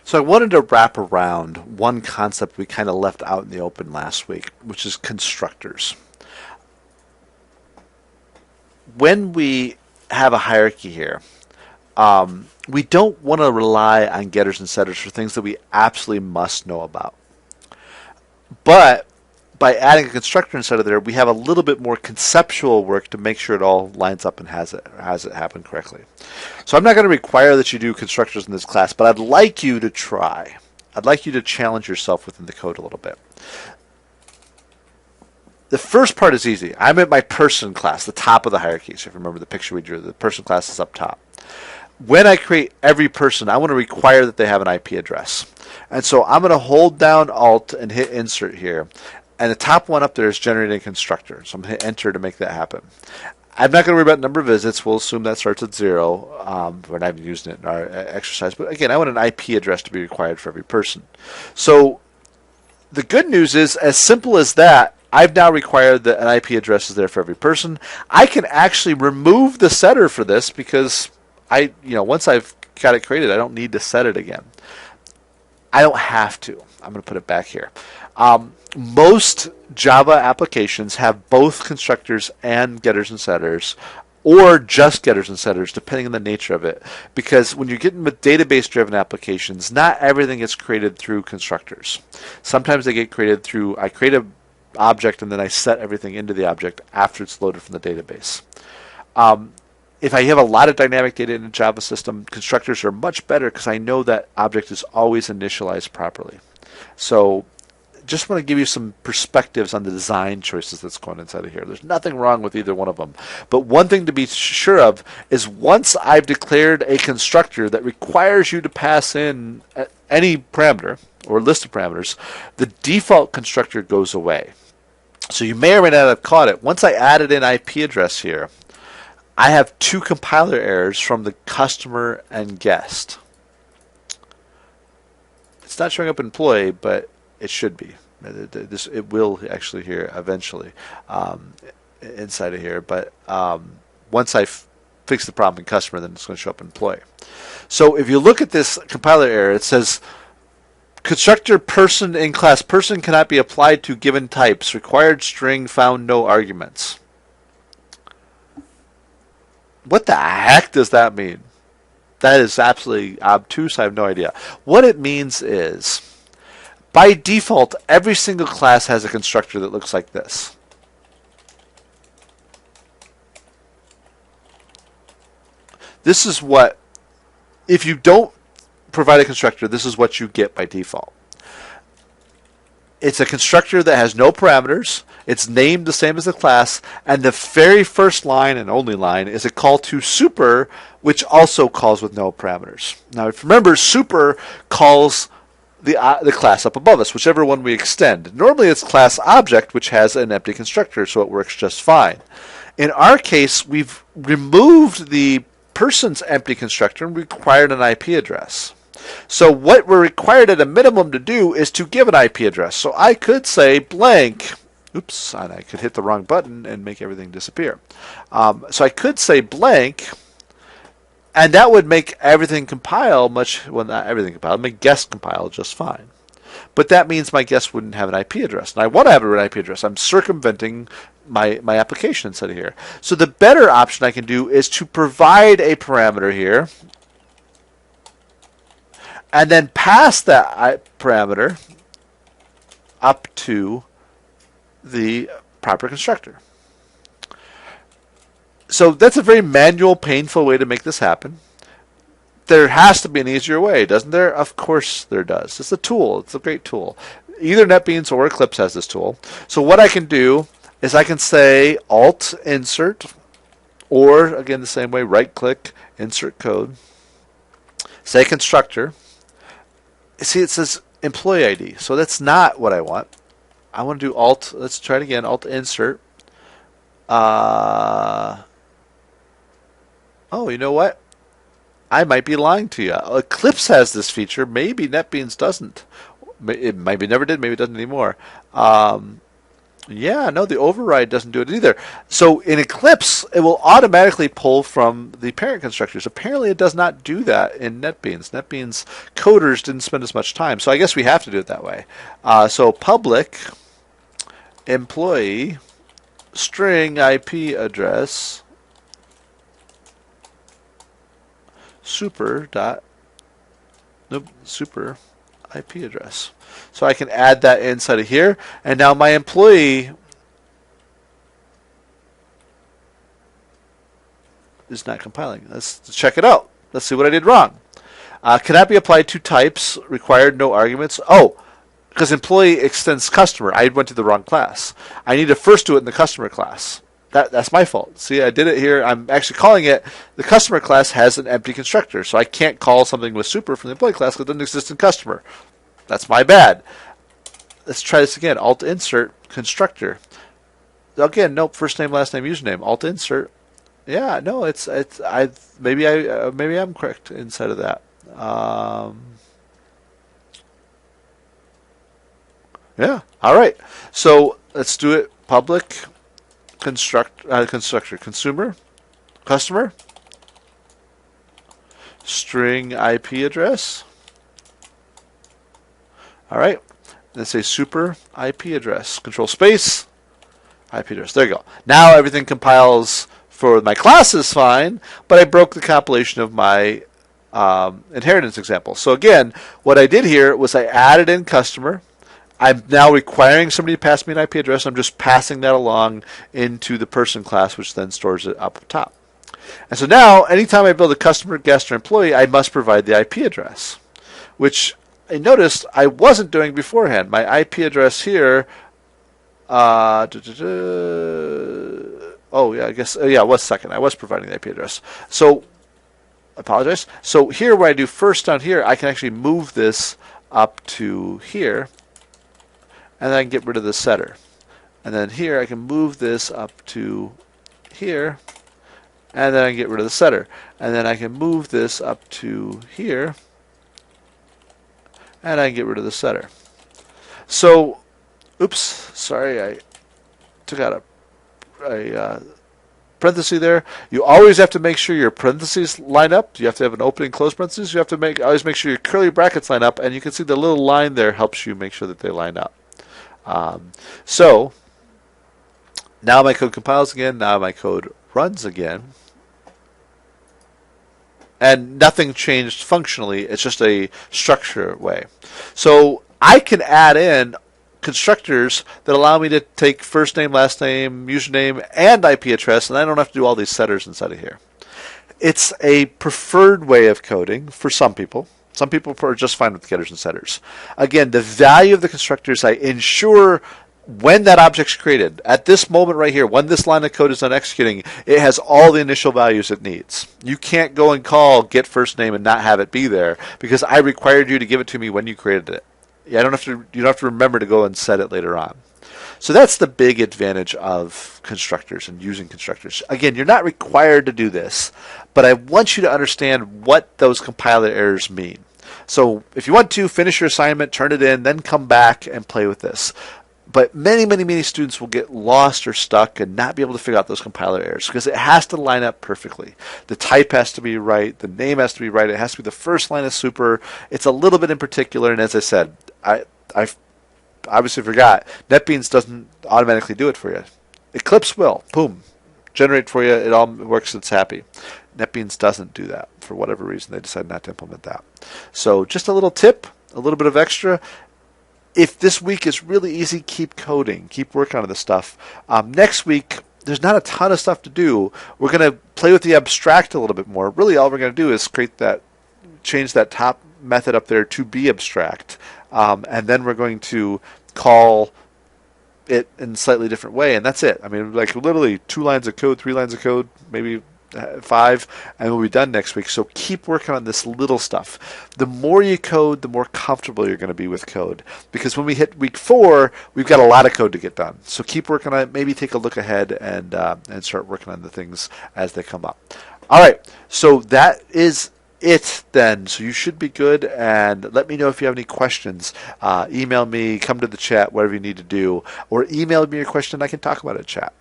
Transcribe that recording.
So I wanted to wrap around one concept we kind of left out in the open last week, which is constructors. When we have a hierarchy here, we don't want to rely on getters and setters for things that we absolutely must know about. But by adding a constructor inside of there, we have a little bit more conceptual work to make sure it all lines up and has it happen correctly. So I'm not going to require that you do constructors in this class, but I'd like you to try. I'd like you to challenge yourself within the code a little bit. The first part is easy. I'm at my person class, the top of the hierarchy. So if you remember the picture we drew, the person class is up top. When I create every person, I want to require that they have an IP address. And so I'm going to hold down Alt and hit Insert here. And the top one up there is generating a constructor. So I'm going to hit Enter to make that happen. I'm not going to worry about number of visits. We'll assume that starts at 0. We're not even using it in our exercise. But again, I want an IP address to be required for every person. So the good news is, as simple as that, I've now required that an IP address is there for every person. I can actually remove the setter for this because once I've got it created, I don't need to set it again. I don't have to. I'm going to put it back here. Most Java applications have both constructors and getters and setters, or just getters and setters, depending on the nature of it. Because when you're getting with database-driven applications, not everything gets created through constructors. Sometimes they get created through, I create an object and then I set everything into the object after it's loaded from the database. If I have a lot of dynamic data in a Java system, constructors are much better because I know that object is always initialized properly. So just want to give you some perspectives on the design choices that's going inside of here. There's nothing wrong with either one of them. But one thing to be sure of is once I've declared a constructor that requires you to pass in any parameter or list of parameters, the default constructor goes away. So you may or may not have caught it. Once I added in IP address here, I have 2 compiler errors from the customer and guest. It's not showing up in employee, but it should be. It will actually here eventually inside of here. But once I fix the problem in customer, then it's going to show up in employee. So if you look at this compiler error, it says constructor person in class person cannot be applied to given types. Required string found no arguments. What the heck does that mean? That is absolutely obtuse. I have no idea. What it means is, by default, every single class has a constructor that looks like this. This is what, if you don't provide a constructor, this is what you get by default. It's a constructor that has no parameters. It's named the same as the class, and the very first line and only line is a call to super, which also calls with no parameters. Now, if you remember, super calls the class up above us, whichever one we extend. Normally, it's class object, which has an empty constructor, so it works just fine. In our case, we've removed the person's empty constructor and required an IP address. So what we're required at a minimum to do is to give an IP address. So I could say blank. Oops, and I could hit the wrong button and make everything disappear. So I could say blank, and that would make everything compile not everything compile, make guest compile just fine. But that means my guest wouldn't have an IP address. And I want to have an IP address. I'm circumventing my application instead of here. So the better option I can do is to provide a parameter here, and then pass that parameter up to the proper constructor. So that's a very manual, painful way to make this happen. There has to be an easier way, doesn't there? Of course there does. It's a tool. It's a great tool. Either NetBeans or Eclipse has this tool. So what I can do is I can say Alt Insert, or again the same way, right click, Insert Code, say Constructor. See, it says employee ID, so that's not what I want. I want to do Alt, let's try it again, Alt Insert. Oh, you know what? I might be lying to you. Eclipse has this feature, maybe NetBeans doesn't. It maybe never did, maybe it doesn't anymore. Yeah, no, the override doesn't do it either. So in Eclipse, it will automatically pull from the parent constructors. Apparently, it does not do that in NetBeans. NetBeans coders didn't spend as much time, so I guess we have to do it that way. So public employee string IP address super dot nope, super IP address. So I can add that inside of here, and now my employee is not compiling. Let's check it out. Let's see what I did wrong. Cannot be applied to types. Required no arguments. Oh, because employee extends customer. I went to the wrong class. I need to first do it in the customer class. That's my fault. See, I did it here. I'm actually calling it, the customer class has an empty constructor, so I can't call something with super from the employee class because it doesn't exist in customer. That's my bad. Let's try this again. Alt insert constructor. Again, nope. First name, last name, username. Alt insert. Yeah, no, it's maybe I'm correct inside of that. Yeah. All right. So let's do it. Public constructor consumer customer string IP address. All right. Let's say super IP address. Control space IP address. There you go. Now everything compiles for my class is fine, but I broke the compilation of my inheritance example. So again, what I did here was I added in customer. I'm now requiring somebody to pass me an IP address. I'm just passing that along into the person class, which then stores it up top. And so now, anytime I build a customer, guest, or employee, I must provide the IP address, which I noticed I wasn't doing beforehand. My IP address here, oh yeah, I guess, yeah, it was second. I was providing the IP address. So, I apologize. So here, what I do first down here, I can actually move this up to here, and then I can get rid of the setter. And then here I can move this up to here, and then I can get rid of the setter. And then I can move this up to here, and I can get rid of the setter. So, oops, sorry, I took out a parenthesis there. You always have to make sure your parentheses line up. You have to have an open and close parentheses. You have to always make sure your curly brackets line up, and you can see the little line there helps you make sure that they line up. So now my code compiles again. Now my code runs again. And nothing changed functionally. It's just a structure way. So I can add in constructors that allow me to take first name, last name, username, and IP address, and I don't have to do all these setters inside of here. It's a preferred way of coding for some people. Some people are just fine with getters and setters. Again, the value of the constructors, I ensure when that object's created, at this moment right here, when this line of code is done executing, it has all the initial values it needs. You can't go and call get first name and not have it be there because I required you to give it to me when you created it. You don't have to remember to go and set it later on. So that's the big advantage of constructors and using constructors. Again, you're not required to do this, but I want you to understand what those compiler errors mean. So if you want to, finish your assignment, turn it in, then come back and play with this. But many students will get lost or stuck and not be able to figure out those compiler errors because it has to line up perfectly. The type has to be right. The name has to be right. It has to be the first line of super. It's a little bit in particular, and as I said, I obviously forgot. NetBeans doesn't automatically do it for you. Eclipse will. Boom. Generate for you. It all works. It's happy. NetBeans doesn't do that. For whatever reason, they decided not to implement that. So just a little tip, a little bit of extra. If this week is really easy, keep coding. Keep working on this stuff. Next week, there's not a ton of stuff to do. We're going to play with the abstract a little bit more. Really, all we're going to do is change that top method up there to be abstract. And then we're going to call it in a slightly different way, and that's it. I mean, like literally 2 lines of code, 3 lines of code, maybe 5, and we'll be done next week. So keep working on this little stuff. The more you code, the more comfortable you're going to be with code. Because when we hit week 4, we've got a lot of code to get done. So keep working on it. Maybe take a look ahead and start working on the things as they come up. All right. So that is it then. So you should be good. And let me know if you have any questions. Email me, come to the chat, whatever you need to do, or email me your question. I can talk about it in chat.